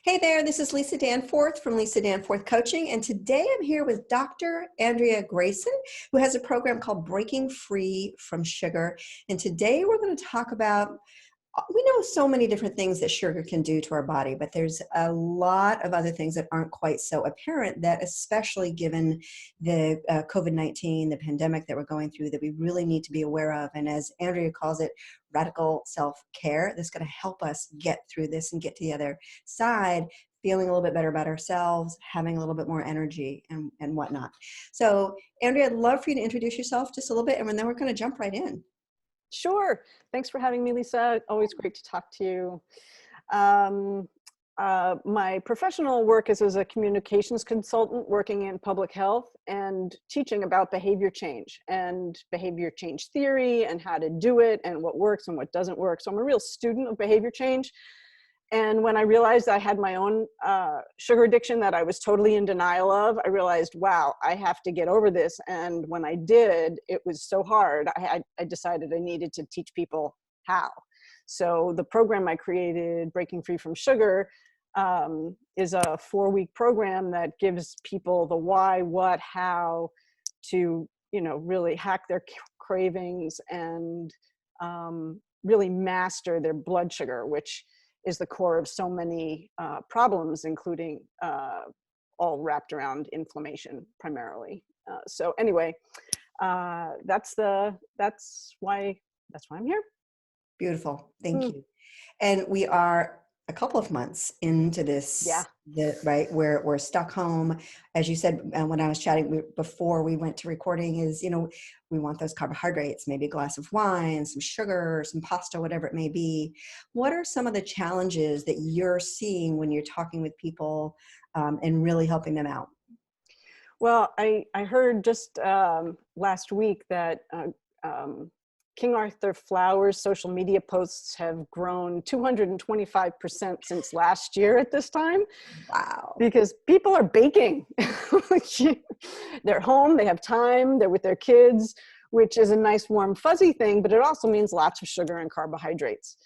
Hey there, this is Lisa Danforth from Lisa Danforth Coaching, and today I'm here with Dr. Andrea Grayson, who has a program called Breaking Free from Sugar. And today we're going to talk about, we know so many different things that sugar can do to our body, but there's a lot of other things that aren't quite so apparent that, especially given the COVID-19, the pandemic that we're going through, that we really need to be aware of. And as Andrea calls it, radical self-care, that's going to help us get through this and get to the other side, feeling a little bit better about ourselves, having a little bit more energy and whatnot. So Andrea, I'd love for you to introduce yourself just a little bit, and then we're going to jump right in. Sure. Thanks for having me, Lisa. Always great to talk to you. My professional work is as a communications consultant working in public health and teaching about behavior change and behavior change theory and how to do it and what works and what doesn't work. So I'm a real student of behavior change. And when I realized I had my own sugar addiction that I was totally in denial of, I realized, wow, I have to get over this. And when I did, it was so hard. I decided I needed to teach people how. So the program I created, Breaking Free from Sugar, is a 4-week program that gives people the why, what, how to, really hack their cravings and really master their blood sugar, which is the core of so many problems, including all wrapped around inflammation primarily. So anyway, that's why I'm here. Beautiful. Thank you. And we are a couple of months into this, right? We're stuck home. As you said, when I was chatting before we went to recording is, we want those carbohydrates, maybe a glass of wine, some sugar, some pasta, whatever it may be. What are some of the challenges that you're seeing when you're talking with people and really helping them out? Well, I heard just last week that King Arthur Flower's social media posts have grown 225% since last year at this time. Wow. Because people are baking. They're home, they have time, they're with their kids, which is a nice warm fuzzy thing, but it also means lots of sugar and carbohydrates.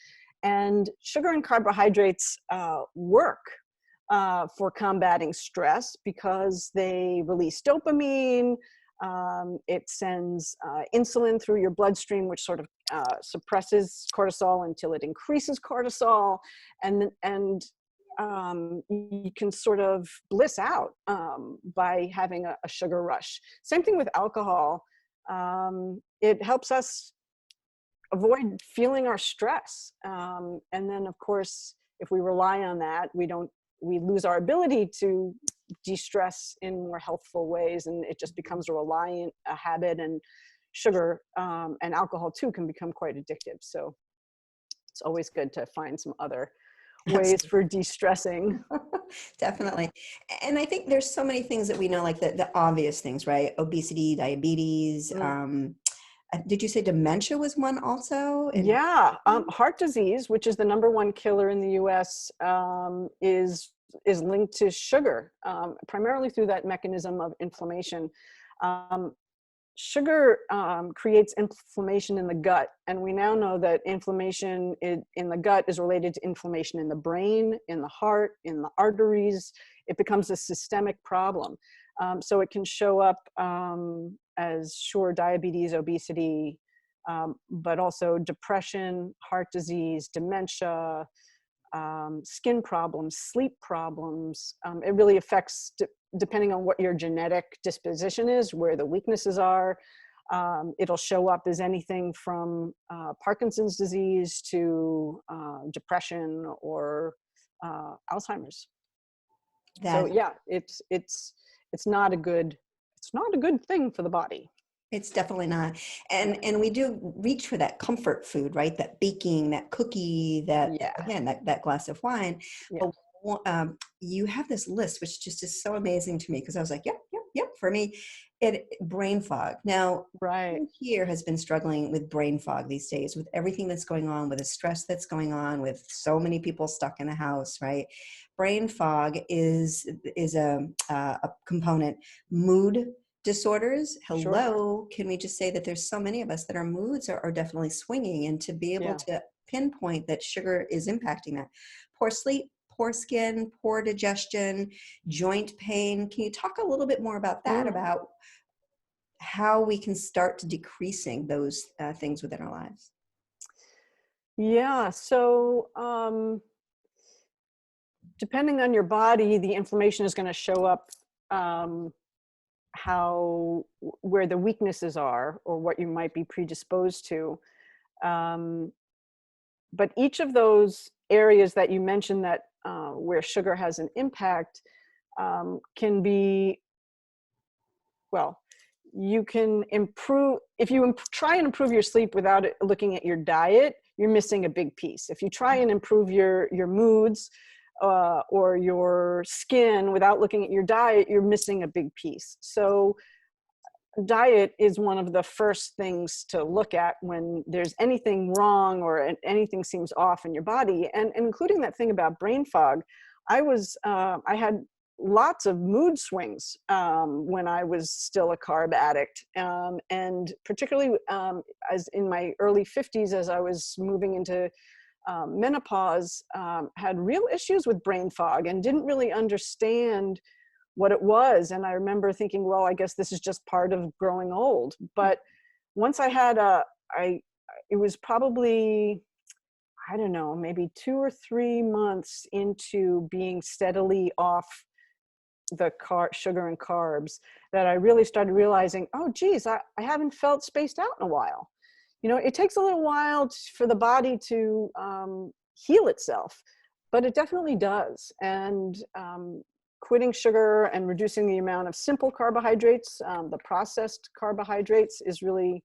And sugar and carbohydrates work for combating stress because they release dopamine. It sends insulin through your bloodstream, which sort of suppresses cortisol until it increases cortisol, and you can sort of bliss out by having a sugar rush. Same thing with alcohol. It helps us avoid feeling our stress, and then of course, if we rely on that, we lose our ability to de-stress in more healthful ways, and it just becomes a habit, and sugar and alcohol too can become quite addictive. So it's always good to find some other ways for de-stressing. Definitely. And I think there's so many things that we know, like the obvious things, right? Obesity, diabetes. Did you say dementia was one also? Yeah. Heart disease, which is the #1 killer in the US, is linked to sugar, primarily through that mechanism of inflammation. Sugar creates inflammation in the gut, and we now know that inflammation in the gut is related to inflammation in the brain, in the heart, in the arteries. It becomes a systemic problem. So it can show up as diabetes, obesity, but also depression, heart disease, dementia, skin problems, sleep problems. It really affects, depending on what your genetic disposition is, where the weaknesses are. It'll show up as anything from Parkinson's disease to depression or Alzheimer's. So yeah, it's not a good thing for the body. It's definitely not. And we do reach for that comfort food, right? That baking, that cookie, again, that glass of wine. Yeah. But you have this list, which just is so amazing to me, because I was like, yep. For me, brain fog. Now, right. Who here has been struggling with brain fog these days, with everything that's going on, with the stress that's going on, with so many people stuck in the house, right? Brain fog is a component. Mood disorders. Hello. Sure. Can we just say that there's so many of us that our moods are definitely swinging, and to be able to pinpoint that sugar is impacting that. Poor sleep, poor skin, poor digestion, joint pain. Can you talk a little bit more about that, about how we can start decreasing those things within our lives? Yeah. So, depending on your body, the inflammation is going to show up um, where the weaknesses are or what you might be predisposed to. Um, but each of those areas that you mentioned that where sugar has an impact can be, well, you can improve if you try and improve your sleep without looking at your diet. You're missing a big piece. If you try and improve your moods or your skin without looking at your diet, you're missing a big piece. So diet is one of the first things to look at when there's anything wrong or anything seems off in your body, and including that thing about brain fog. I had lots of mood swings when I was still a carb addict, and particularly as in my early 50s, as I was moving into menopause, had real issues with brain fog and didn't really understand what it was. And I remember thinking, well, I guess this is just part of growing old. But once I had it was probably, I don't know, maybe 2 or 3 months into being steadily off the sugar and carbs, that I really started realizing, oh, geez, I haven't felt spaced out in a while. You know, it takes a little while for the body to heal itself, but it definitely does. And quitting sugar and reducing the amount of simple carbohydrates, the processed carbohydrates, is really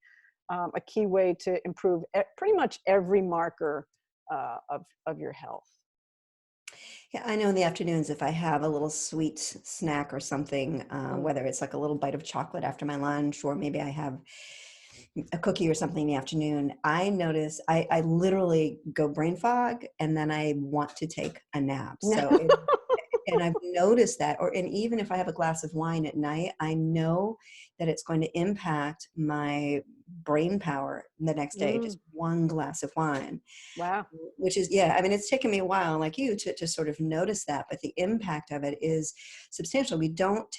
a key way to improve pretty much every marker of your health. Yeah, I know in the afternoons, if I have a little sweet snack or something, whether it's like a little bite of chocolate after my lunch, or maybe I have a cookie or something in the afternoon, I notice I literally go brain fog, and then I want to take a nap. So and I've noticed that, and even if I have a glass of wine at night, I know that it's going to impact my brain power the next day, just one glass of wine. Wow. Which is, yeah, I mean, it's taken me a while, like you, to sort of notice that, but the impact of it is substantial. We don't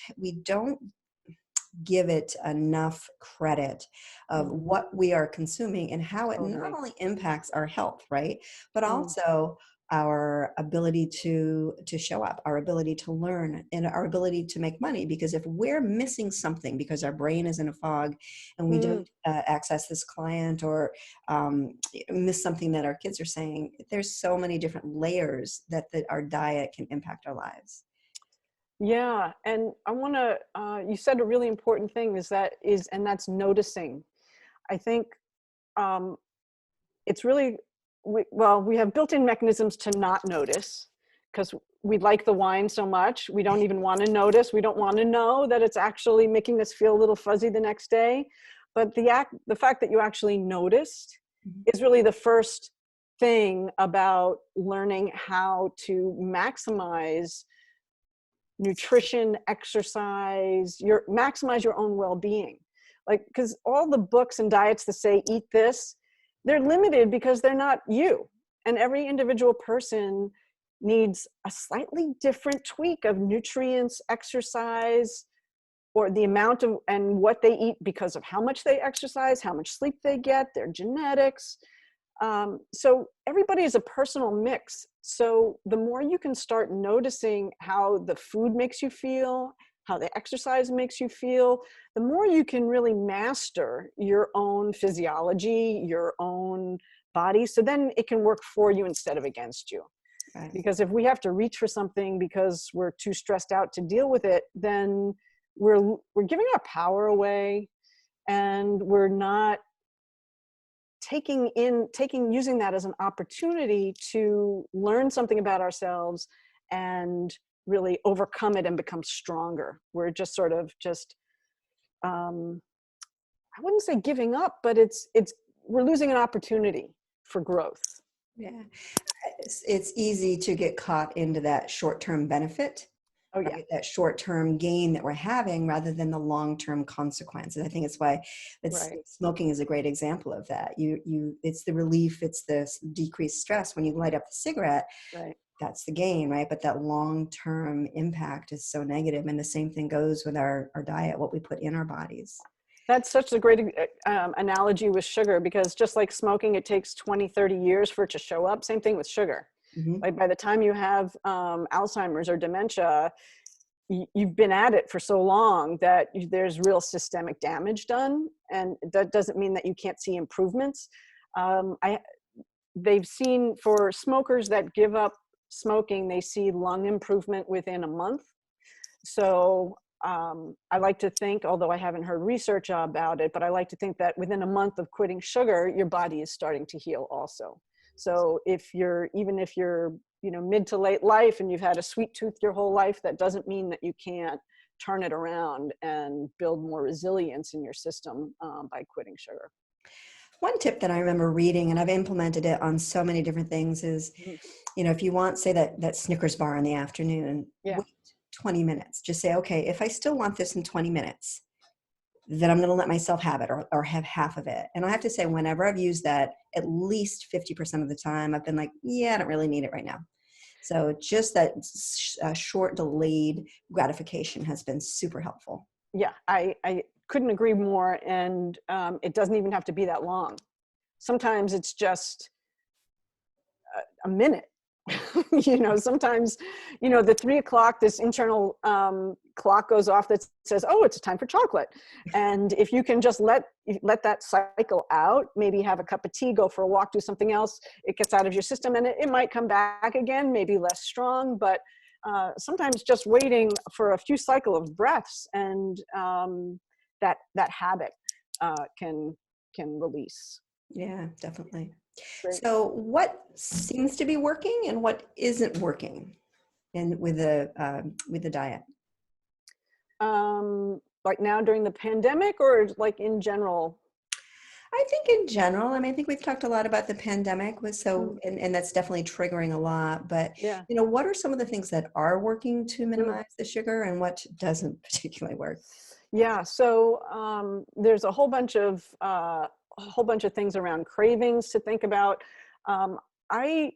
give it enough credit of what we are consuming and how it not Totally. only impacts our health, right, but also our ability to show up, our ability to learn, and our ability to make money. Because if we're missing something because our brain is in a fog and we don't access this client, or miss something that our kids are saying, there's so many different layers that our diet can impact our lives. Yeah, and I want to. You said a really important thing and that's noticing. I think it's really we have built-in mechanisms to not notice because we like the wine so much. We don't even want to notice. We don't want to know that it's actually making us feel a little fuzzy the next day. But the fact that you actually noticed is really the first thing about learning how to maximize nutrition, exercise, maximize your own well-being. Like, because all the books and diets that say eat this, they're limited because they're not you. And every individual person needs a slightly different tweak of nutrients, exercise, or the amount of and what they eat because of how much they exercise, how much sleep they get, their genetics. So everybody is a personal mix. So the more you can start noticing how the food makes you feel, how the exercise makes you feel, the more you can really master your own physiology, your own body. So then it can work for you instead of against you. Right. Because if we have to reach for something because we're too stressed out to deal with it, then we're giving our power away, and we're not using that as an opportunity to learn something about ourselves and really overcome it and become stronger. We're just sort of I wouldn't say giving up, but we're losing an opportunity for growth. Yeah, it's easy to get caught into that short-term benefit. Oh yeah. Right? That short-term gain that we're having rather than the long-term consequences. I think it's why smoking is a great example of that. It's the relief, it's the decreased stress when you light up the cigarette. Right. that's the gain, right? But that long-term impact is so negative. And the same thing goes with our diet, what we put in our bodies. That's such a great analogy with sugar, because just like smoking, it takes 20, 30 years for it to show up. Same thing with sugar. Mm-hmm. Like by the time you have Alzheimer's or dementia, you've been at it for so long that there's real systemic damage done. And that doesn't mean that you can't see improvements. They've seen for smokers that give up smoking, they see lung improvement within a month. So I like to think, although I haven't heard research about it, but I like to think that within a month of quitting sugar, your body is starting to heal also. So even if you're, mid to late life and you've had a sweet tooth your whole life, that doesn't mean that you can't turn it around and build more resilience in your system by quitting sugar. One tip that I remember reading, and I've implemented it on so many different things, is, Mhm. if you want, say that Snickers bar in the afternoon, Yeah. wait 20 minutes. Just say, okay, if I still want this in 20 minutes, then I'm going to let myself have it, or have half of it. And I have to say, whenever I've used that, at least 50% of the time, I've been like, yeah, I don't really need it right now. So just that short delayed gratification has been super helpful. Yeah, I couldn't agree more. And it doesn't even have to be that long. Sometimes it's just a minute. Sometimes, the 3 o'clock, this internal clock goes off that says, oh, it's time for chocolate. And if you can just let that cycle out, maybe have a cup of tea, go for a walk, do something else, it gets out of your system, and it might come back again, maybe less strong, but sometimes just waiting for a few cycle of breaths and that habit can release. Yeah, definitely. Great. So what seems to be working and what isn't working with the diet? Like now during the pandemic, or like in general? I think in general, I mean, I think we've talked a lot about the pandemic Mm, and that's definitely triggering a lot, but yeah. what are some of the things that are working to Mm. minimize the sugar and what doesn't particularly work? Yeah. So there's a whole bunch of things around cravings to think about. I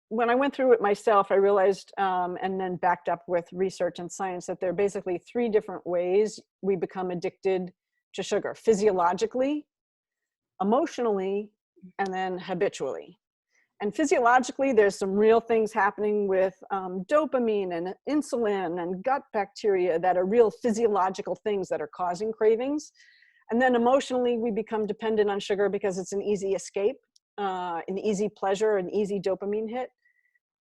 When I went through it myself, I realized, and then backed up with research and science, that there are basically 3 different ways we become addicted to sugar: physiologically, emotionally, and then habitually. And physiologically, there's some real things happening with dopamine and insulin and gut bacteria that are real physiological things that are causing cravings. And then emotionally, we become dependent on sugar because it's an easy escape, an easy pleasure, an easy dopamine hit.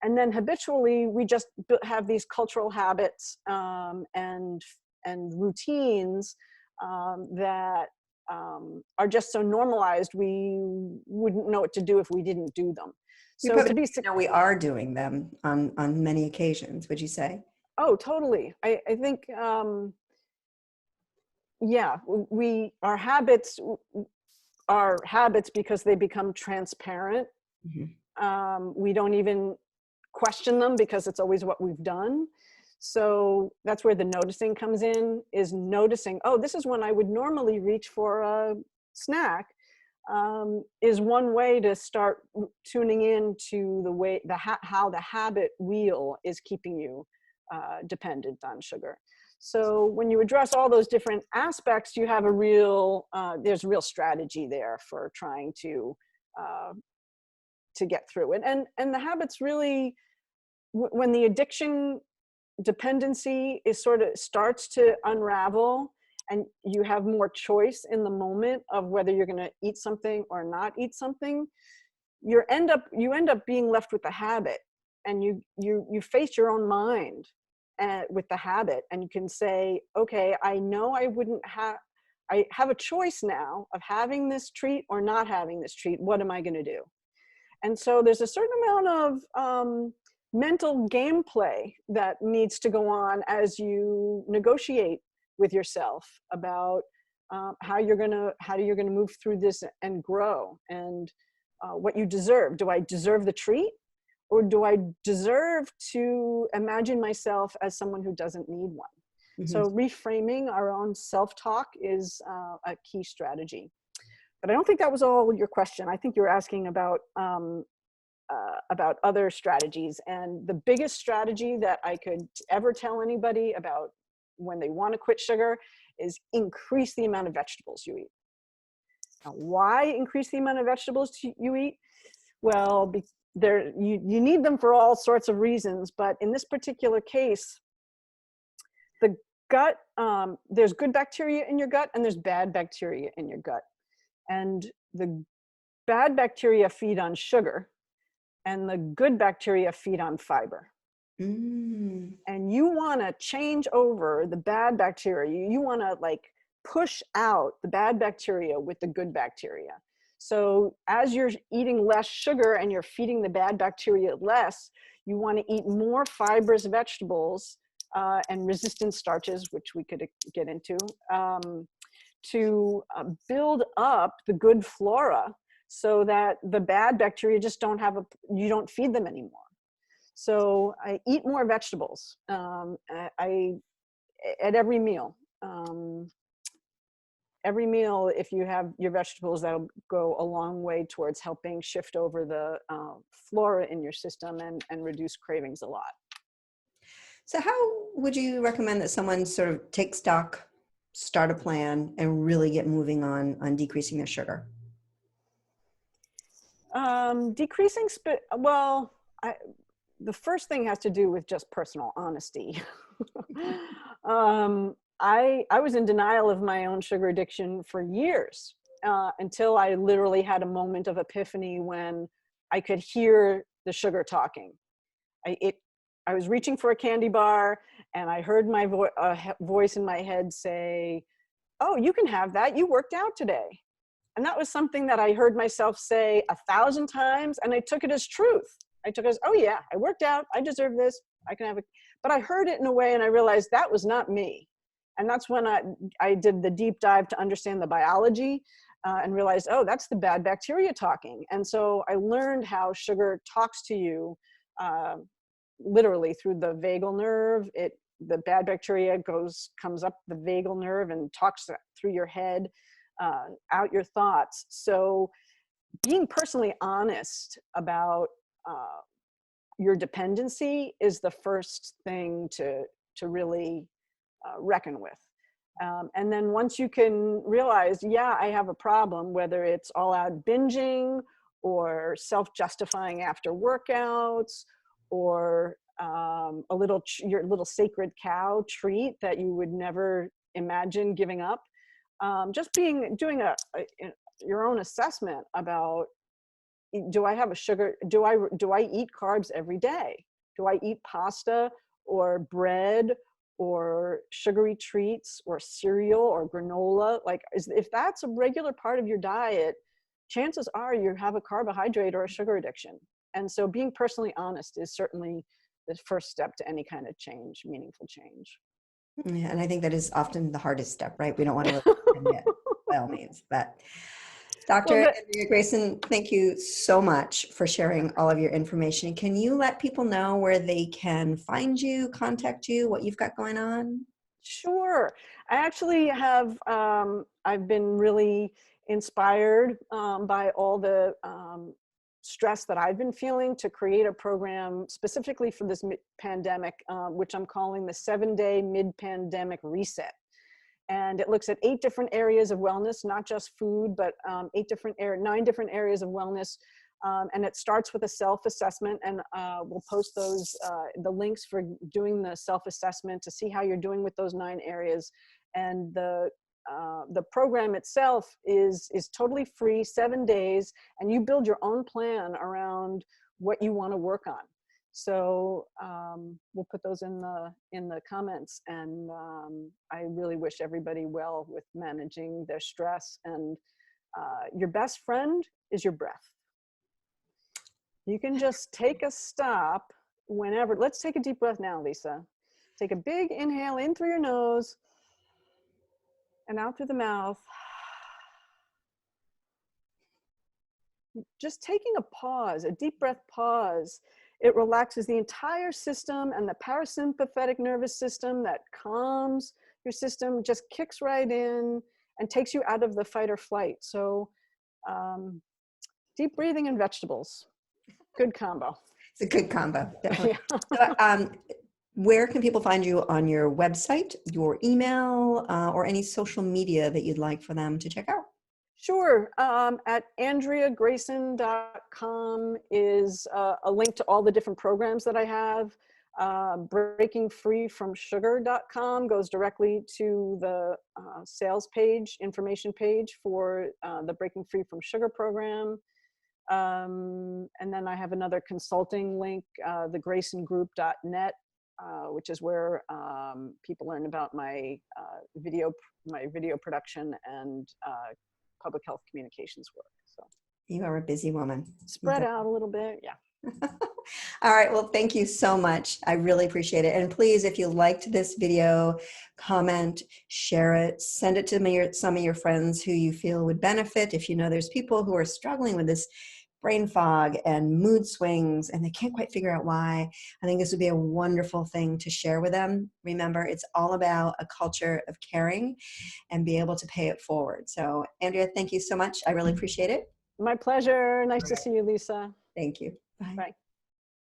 And then habitually, we just have these cultural habits and routines that are just so normalized, we wouldn't know what to do if we didn't do them. We So probably to be, we are doing them on many occasions, would you say? oh, totally. I think, yeah, our habits because they become transparent. Mhm. We don't even question them because it's always what we've done. So that's where the noticing comes in, is noticing, oh, this is when I would normally reach for a snack, is one way to start tuning in to the way, how the habit wheel is keeping you dependent on sugar. So when you address all those different aspects, you have there's real strategy there for trying to get through it. And the habits really, when the addiction dependency is sort of starts to unravel and you have more choice in the moment of whether you're going to eat something or not eat something, you end up being left with the habit, and you face your own mind with the habit, and you can say, okay, I know I have a choice now of having this treat or not having this treat. What am I going to do? And so there's a certain amount of mental gameplay that needs to go on as you negotiate with yourself about how you're gonna move through this and grow, and what you deserve. Do I deserve the treat, or do I deserve to imagine myself as someone who doesn't need one? Mhm. So reframing our own self-talk is a key strategy. But I don't think that was all your question. I think you were asking about about other strategies. And the biggest strategy that I could ever tell anybody about when they want to quit sugar is increase the amount of vegetables you eat. Now, why increase the amount of vegetables you eat? Well, you need them for all sorts of reasons, but in this particular case, the gut, there's good bacteria in your gut and there's bad bacteria in your gut. And the bad bacteria feed on sugar and the good bacteria feed on fiber. And you want to change over the bad bacteria. You want to like push out the bad bacteria with the good bacteria. So as you're eating less sugar and you're feeding the bad bacteria less, you want to eat more fibrous vegetables and resistant starches, which we could get into, to build up the good flora so that the bad bacteria just you don't feed them anymore. So I eat more vegetables at every meal. Every meal, if you have your vegetables, that'll go a long way towards helping shift over the flora in your system and reduce cravings a lot. So how would you recommend that someone sort of take stock, start a plan, and really get moving on decreasing their sugar? The first thing has to do with just personal honesty. I was in denial of my own sugar addiction for years until I literally had a moment of epiphany when I could hear the sugar talking. I was reaching for a candy bar and I heard my voice in my head say, "Oh, you can have that. You worked out today." And that was something that I heard myself say 1,000 times, and I took it as truth. I took it as, oh yeah, I worked out, I deserve this, I can have it. But I heard it in a way and I realized that was not me. And that's when I did the deep dive to understand the biology and realized, oh, that's the bad bacteria talking. And so I learned how sugar talks to you literally through the vagal nerve. The bad bacteria comes up the vagal nerve and talks through your head, out your thoughts. So being personally honest about your dependency is the first thing to really reckon with. And then once you can realize, yeah, I have a problem, whether it's all out binging or self-justifying after workouts or your little sacred cow treat that you would never imagine giving up. Just doing your own assessment about, do I have do I eat carbs every day? Do I eat pasta or bread or sugary treats or cereal or granola? Like, if that's a regular part of your diet, chances are you have a carbohydrate or a sugar addiction. And so being personally honest is certainly the first step to any kind of change, meaningful change. Yeah, and I think that is often the hardest step, right? We don't want to admit by all means, but Dr. Andrea Grayson, thank you so much for sharing all of your information. Can you let people know where they can find you, contact you, what you've got going on? Sure. I actually have, I've been really inspired by all the stress that I've been feeling to create a program specifically for this pandemic, which I'm calling the 7-Day Mid-Pandemic Reset. And it looks at 8 different areas of wellness, not just food, but 9 different areas of wellness. And it starts with a self-assessment, and we'll post the links for doing the self-assessment to see how you're doing with those 9 areas. And the program itself is totally free, 7 days, and you build your own plan around what you want to work on. So we'll put those in the comments, and I really wish everybody well with managing their stress. And your best friend is your breath. You can just take a stop whenever. Let's take a deep breath now, Lisa. Take a big inhale in through your nose and out through the mouth. Just taking a pause, a deep breath pause. It relaxes the entire system, and the parasympathetic nervous system that calms your system just kicks right in and takes you out of the fight or flight. So deep breathing and vegetables. Good combo. It's a good combo, definitely. Yeah. So, where can people find you on your website, your email, or any social media that you'd like for them to check out? Sure. At AndreaGrayson.com is a link to all the different programs that I have. BreakingFreeFromSugar.com goes directly to the sales page, information page for the Breaking Free from Sugar program. And then I have another consulting link, thegraysongroup.net, which is where people learn about my video production and public health communications work. So You are a busy woman. spread out a little bit. Yeah. All right. Well, thank you so much. I really appreciate it. And please, if you liked this video, comment, share it, send it to some of your friends who you feel would benefit. If you know there's people who are struggling with this brain fog and mood swings and they can't quite figure out why, I think this would be a wonderful thing to share with them. Remember, it's all about a culture of caring and be able to pay it forward. So, Andrea, thank you so much. I really appreciate it. My pleasure. Nice All to right. see you, Lisa. Thank you. Bye. Bye.